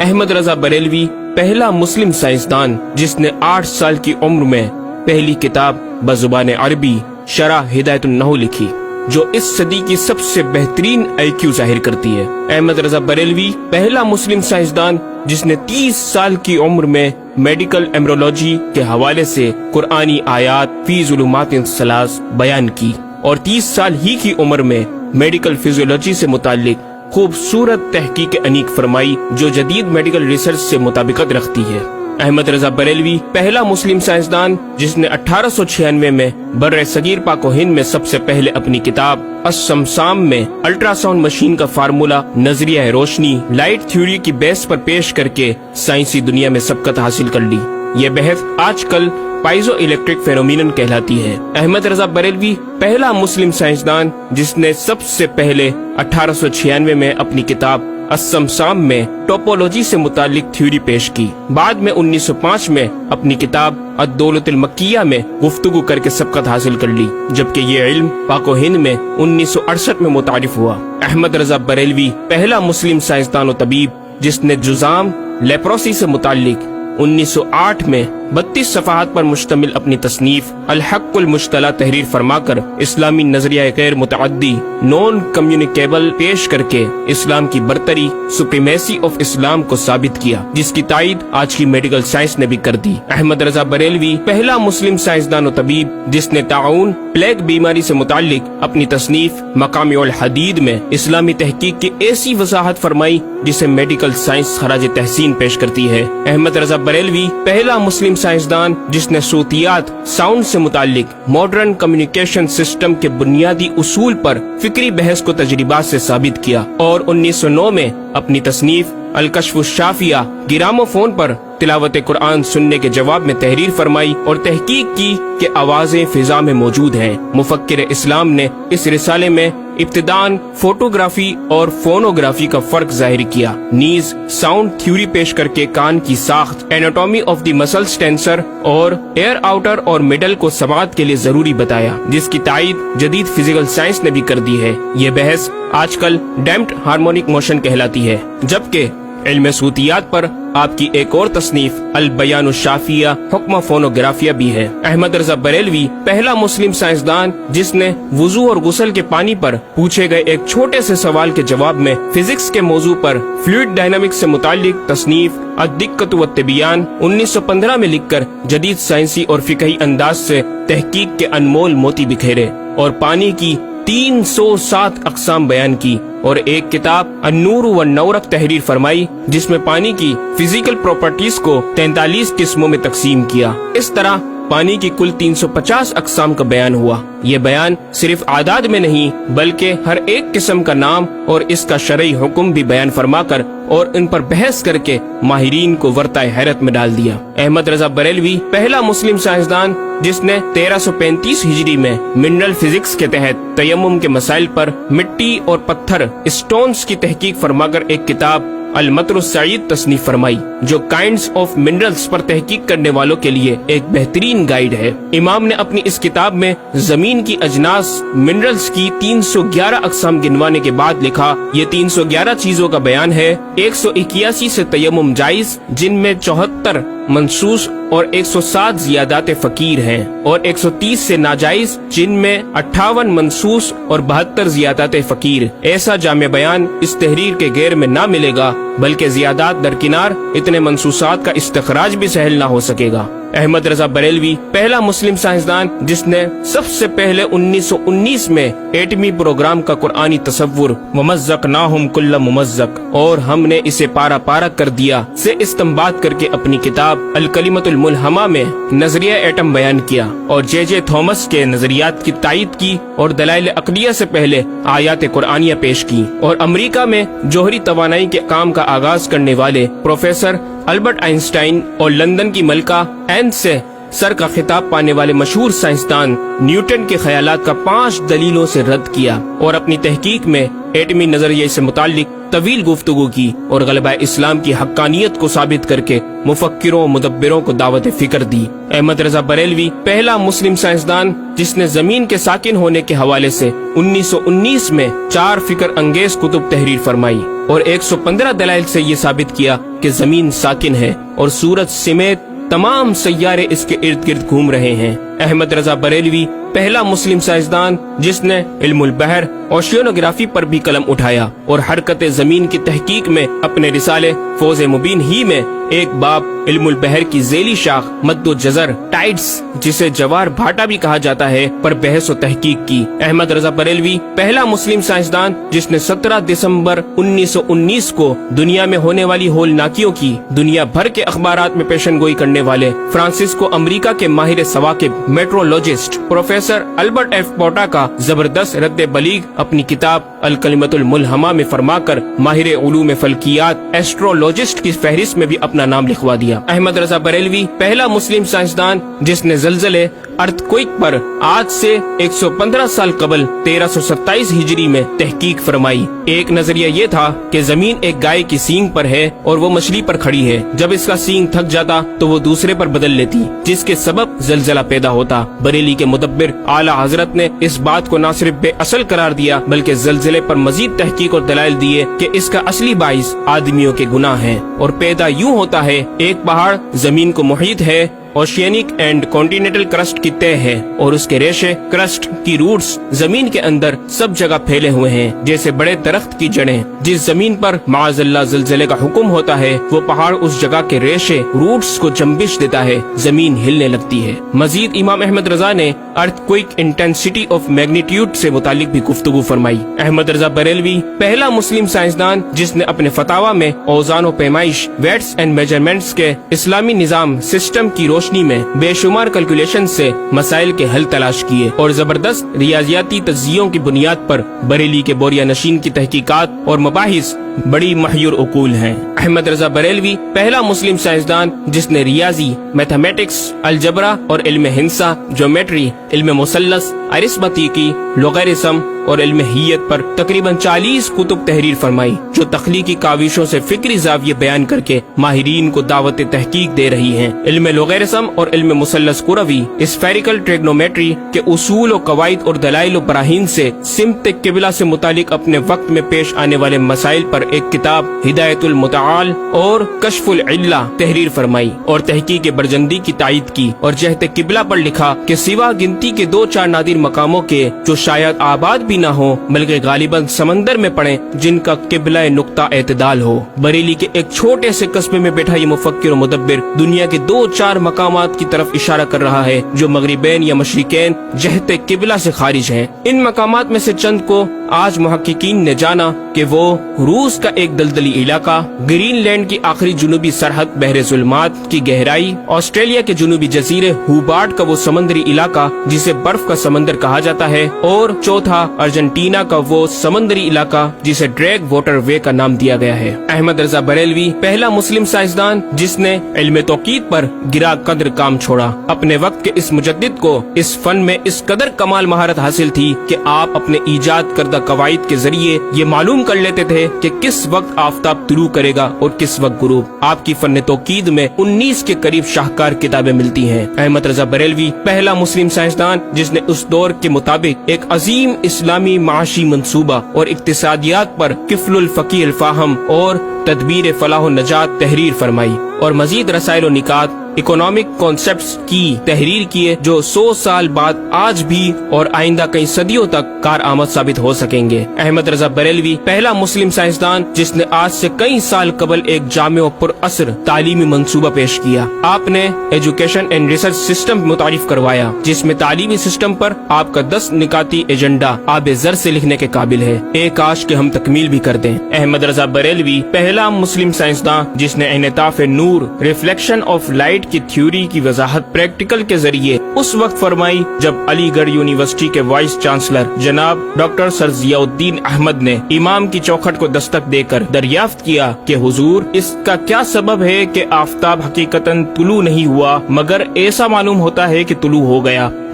احمد رضا بریلوی پہلا مسلم سائنسدان جس نے 8 سال کی عمر میں پہلی کتاب بزبان عربی شرح ہدایت النحو لکھی، جو اس صدی کی سب سے بہترین IQ ظاہر کرتی ہے۔ احمد رضا بریلوی پہلا مسلم سائنسدان جس نے 30 سال کی عمر میں میڈیکل ایمبرولوجی کے حوالے سے قرآنی آیات فی ظلمات ثلاث بیان کی، اور 30 سال ہی کی عمر میں میڈیکل فزیولوجی سے متعلق خوبصورت تحقیق انیق فرمائی، جو جدید میڈیکل ریسرچ سے مطابقت رکھتی ہے۔ احمد رضا بریلوی پہلا مسلم سائنسدان جس نے 1896 میں بر صغیر پاک و ہند میں سب سے پہلے اپنی کتاب السمسام میں الٹرا ساؤنڈ مشین کا فارمولا نظریہ روشنی لائٹ تھیوری کی بیس پر پیش کر کے سائنسی دنیا میں سبقت حاصل کر لی۔ یہ بحث آج کل پائزو الیکٹرک فینومینن کہلاتی ہے۔ احمد رضا بریلوی پہلا مسلم سائنسدان جس نے سب سے پہلے 1896 میں اپنی کتاب السمسام میں ٹوپولوجی سے متعلق تھیوری پیش کی۔ بعد میں 1905 میں اپنی کتاب الدولۃ المکیہ میں گفتگو کر کے سبقت حاصل کر لی، جبکہ یہ علم پاک و ہند میں 1968 میں متعارف ہوا۔ احمد رضا بریلوی پہلا مسلم سائنسدان و طبیب جس نے جذام لیپروسی سے متعلق 1908 میں 32 صفحات پر مشتمل اپنی تصنیف الحق المشتلہ تحریر فرما کر اسلامی نظریہ غیر متعدی نون کمیونیکیبل پیش کر کے اسلام کی برتری سپریمیسی آف اسلام کو ثابت کیا، جس کی تائید آج کی میڈیکل سائنس نے بھی کر دی۔ احمد رضا بریلوی پہلا مسلم سائنسدان و طبیب جس نے طاعون پلیگ بیماری سے متعلق اپنی تصنیف مقامع الحدید میں اسلامی تحقیق کی ایسی وضاحت فرمائی جسے میڈیکل سائنس خراج تحسین پیش کرتی ہے۔ احمد رضا بریلوی پہلا مسلم سائنسدان جس نے صوتیات ساؤنڈ سے متعلق ماڈرن کمیونیکیشن سسٹم کے بنیادی اصول پر فکری بحث کو تجربات سے ثابت کیا، اور 1909 میں اپنی تصنیف الکشف الشافیہ گرامو فون پر تلاوت قرآن سننے کے جواب میں تحریر فرمائی اور تحقیق کی کہ آوازیں فضا میں موجود ہیں۔ مفکر اسلام نے اس رسالے میں ابتداً فوٹوگرافی اور فونوگرافی کا فرق ظاہر کیا، نیز ساؤنڈ تھیوری پیش کر کے کان کی ساخت anatomy of the muscles tensor اور ایئر آؤٹر اور مڈل کو سماعت کے لیے ضروری بتایا، جس کی تائید جدید فزیکل سائنس نے بھی کر دی ہے۔ یہ بحث آج کل ڈیمپڈ ہارمونک موشن کہلاتی ہے، جبکہ علم صوتیات پر آپ کی ایک اور تصنیف البیان الشافیہ حکم فونوگرافیہ بھی ہے۔ احمد رضا بریلوی پہلا مسلم سائنسدان جس نے وضو اور غسل کے پانی پر پوچھے گئے ایک چھوٹے سے سوال کے جواب میں فزکس کے موضوع پر فلوئڈ ڈائنامکس سے متعلق تصنیف الدقۃ والتبیان 1915 میں لکھ کر جدید سائنسی اور فقہی انداز سے تحقیق کے انمول موتی بکھیرے، اور پانی کی 307 اقسام بیان کی، اور ایک کتاب النور والنورق تحریر فرمائی جس میں پانی کی فزیکل پراپرٹیز کو 43 قسموں میں تقسیم کیا۔ اس طرح پانی کی کل 350 اقسام کا بیان ہوا۔ یہ بیان صرف اعداد میں نہیں بلکہ ہر ایک قسم کا نام اور اس کا شرعی حکم بھی بیان فرما کر اور ان پر بحث کر کے ماہرین کو ورطہ حیرت میں ڈال دیا۔ احمد رضا بریلوی پہلا مسلم سائنسدان جس نے 1335 ہجری میں منرل فزکس کے تحت تیمم کے مسائل پر مٹی اور پتھر اسٹونز کی تحقیق فرما کر ایک کتاب المطر السعید تصنیف فرمائی، جو کائنڈز آف منرلز پر تحقیق کرنے والوں کے لیے ایک بہترین گائیڈ ہے۔ امام نے اپنی اس کتاب میں زمین کی اجناس منرلز کی 311 اقسام گنوانے کے بعد لکھا، یہ 311 چیزوں کا بیان ہے۔ 181 سے تیمم جائز، جن میں 74 منصوص اور 107 زیادات فقیر ہیں، اور 130 سے ناجائز، جن میں 58 منصوص اور 72 زیادات فقیر۔ ایسا جامع بیان اس تحریر کے غیر میں نہ ملے گا، بلکہ زیادات درکنار اتنے منصوصات کا استخراج بھی سہل نہ ہو سکے گا۔ احمد رضا بریلوی پہلا مسلم سائنسدان جس نے سب سے پہلے 1919 میں ایٹمی پروگرام کا قرآنی تصور ومزقناہم کل ممزق، اور ہم نے اسے پارا پارا کر دیا سے استنباط کر کے اپنی کتاب الکلمۃ الملہمہ میں نظریہ ایٹم بیان کیا، اور جے تھامس کے نظریات کی تائید کی، اور دلائل عقلیہ سے پہلے آیات قرآنیہ پیش کی، اور امریکہ میں جوہری توانائی کے کام کا آغاز کرنے والے پروفیسر البرٹ آئنسٹائن اور لندن کی ملکہ این سے سر کا خطاب پانے والے مشہور سائنسدان نیوٹن کے خیالات کا 5 دلیلوں سے رد کیا، اور اپنی تحقیق میں ایٹمی نظریے سے متعلق طویل گفتگو کی اور غلبہ اسلام کی حقانیت کو ثابت کر کے مفکروں مدبروں کو دعوت فکر دی۔ احمد رضا بریلوی پہلا مسلم سائنسدان جس نے زمین کے ساکن ہونے کے حوالے سے 1919 میں 4 فکر انگیز کتب تحریر فرمائی اور 115 دلائل سے یہ ثابت کیا کہ زمین ساکن ہے اور سورج سمیت تمام سیارے اس کے ارد گرد گھوم رہے ہیں۔ احمد رضا بریلوی پہلا مسلم سائنسدان جس نے علم البحر اوشینوگرافی پر بھی قلم اٹھایا اور حرکت زمین کی تحقیق میں اپنے رسالے فوز مبین ہی میں ایک باب علم البحر کی ذیلی شاخ مد و جزر ٹائڈز جسے جوار بھاٹا بھی کہا جاتا ہے پر بحث و تحقیق کی۔ احمد رضا بریلوی پہلا مسلم سائنسدان جس نے 17 دسمبر 1919 کو دنیا میں ہونے والی ہولناکیوں کی دنیا بھر کے اخبارات میں پیشن گوئی کرنے والے فرانسسکو امریکہ کے ماہر ثواقب میٹرولوجسٹ پروفیسر البرٹ ایف پوٹا کا زبردست رد بلیغ اپنی کتاب الکلمۃ الملہمہ میں فرما کر ماہر علوم فلکیات ایسٹرولوجسٹ کی فہرست میں بھی اپنا نام لکھوا دیا۔ احمد رضا بریلوی پہلا مسلم سائنسدان جس نے زلزلے ارتھکوئک پر آج سے 115 سال قبل 1327 ہجری میں تحقیق فرمائی۔ ایک نظریہ یہ تھا کہ زمین ایک گائے کی سینگ پر ہے اور وہ مچھلی پر کھڑی ہے، جب اس کا سینگ تھک جاتا تو وہ دوسرے پر بدل لیتی جس کے سبب زلزلہ پیدا ہوتا۔ بریلی کے مدبر اعلی حضرت نے اس بات کو نہ صرف بے اصل قرار دیا بلکہ زلزلے پر مزید تحقیق اور دلائل دیے کہ اس کا اصلی باعث آدمیوں کے گناہ ہیں اور پیدا یوں ہوتا ہے۔ ایک پہاڑ زمین کو محیط ہے، اوشینک اینڈ کانٹیننٹل کرسٹ کی تہ ہے اور اس کے ریشے کرسٹ کی روٹس زمین کے اندر سب جگہ پھیلے ہوئے ہیں جیسے بڑے درخت کی جڑیں۔ جس زمین پر معاذ اللہ زلزلے کا حکم ہوتا ہے وہ پہاڑ اس جگہ کے ریشے روٹس کو جنبش دیتا ہے، زمین ہلنے لگتی ہے۔ مزید امام احمد رضا نے ارتھ کوئک انٹینسٹی آف میگنیٹیوڈ سے متعلق بھی گفتگو فرمائی۔ احمد رضا بریلوی پہلا مسلم سائنسدان جس نے اپنے فتاوی میں اوزان و پیمائش ویٹس اینڈ میجرمنٹس کے اسلامی نظام سسٹم کی روشنی میں بے شمار کیلکولیشن سے مسائل کے حل تلاش کیے اور زبردست ریاضیاتی تجزیوں کی بنیاد پر بریلی کے بوریا نشین کی تحقیقات اور مباحث بڑی محیر عقول ہیں۔ احمد رضا بریلوی پہلا مسلم سائنسدان جس نے ریاضی، میتھمیٹکس، الجبرا اور علم ہندسہ، جیومیٹری، علم مثلث، ارثمیٹکی، لوگرثم اور علم ہیت پر تقریباً 40 کتب تحریر فرمائی جو تخلیقی کاوشوں سے فکری زاویے بیان کر کے ماہرین کو دعوت تحقیق دے رہی ہیں۔ علم لوگرثم اور علم مثلث کروی، اسفیریکل ٹریگنومیٹری کے اصول و قواعد اور دلائل و براہین سے سمت قبلہ سے متعلق اپنے وقت میں پیش آنے والے مسائل پر ایک کتاب ہدایت المتعال اور کشف العلہ تحریر فرمائی اور تحقیق برجندی کی تائید کی اور جہت قبلہ پر لکھا کہ سوا گنتی کے 2-4 نادر مقاموں کے جو شاید آباد بھی نہ ہو بلکہ غالباً سمندر میں پڑے جن کا قبلہ نقطہ اعتدال ہو۔ بریلی کے ایک چھوٹے سے قصبے میں بیٹھا یہ مفکر و مدبر دنیا کے 2-4 مقامات کی طرف اشارہ کر رہا ہے جو مغربین یا مشرقین جہت قبلہ سے خارج ہیں۔ ان مقامات میں سے چند کو آج محققین نے جانا کہ وہ روس کا ایک دلدلی علاقہ، گرین لینڈ کی آخری جنوبی سرحد بحر ظلمات کی گہرائی، آسٹریلیا کے جنوبی جزیرے ہوبارٹ کا وہ سمندری علاقہ جسے برف کا سمندر کہا جاتا ہے، اور چوتھا ارجنٹینا کا وہ سمندری علاقہ جسے ڈریگ واٹر وے کا نام دیا گیا ہے۔ احمد رضا بریلوی پہلا مسلم سائنسدان جس نے علم توقید پر گرا قدر کام چھوڑا۔ اپنے وقت کے اس مجدد کو اس فن میں اس قدر کمال مہارت حاصل تھی کہ آپ اپنے ایجاد کردہ قواعد کے ذریعے یہ معلوم کر لیتے تھے کہ کس وقت آفتاب طلوع کرے گا اور کس وقت غروب۔ آپ کی فن توقید میں 19 کے قریب شاہکار کتابیں ملتی ہیں۔ احمد رضا بریلوی پہلا مسلم سائنسدان جس نے اس دور کے مطابق ایک عظیم اسلامی معاشی منصوبہ اور اقتصادیات پر کفل الفقی الفاہم اور تدبیر فلاح و نجات تحریر فرمائی اور مزید رسائل و نکات اکنامک کانسیپٹس کی تحریر کیے جو 100 سال بعد آج بھی اور آئندہ کئی صدیوں تک کارآمد ثابت ہو سکیں گے۔ احمد رضا بریلوی پہلا مسلم سائنسدان جس نے آج سے کئی سال قبل ایک جامع و پر اثر تعلیمی منصوبہ پیش کیا۔ آپ نے ایجوکیشن اینڈ ریسرچ سسٹم متعارف کروایا جس میں تعلیمی سسٹم پر آپ کا 10 نکاتی ایجنڈا آب زر سے لکھنے کے قابل ہے، ایک کاش کہ ہم تکمیل بھی کر دیں۔ احمد رضا بریلوی پہلا مسلم سائنسدان جس نے انعطاف نور، ریفلیکشن آف لائٹ کی تھیوری کی وضاحت پریکٹیکل کے ذریعے اس وقت فرمائی جب علی گڑھ یونیورسٹی کے وائس چانسلر جناب ڈاکٹر سر ضیاء الدین احمد نے امام کی چوکھٹ کو دستک دے کر دریافت کیا کہ حضور اس کا کیا سبب ہے کہ آفتاب حقیقتاً طلوع نہیں ہوا مگر ایسا معلوم ہوتا ہے کہ طلوع ہو گیا۔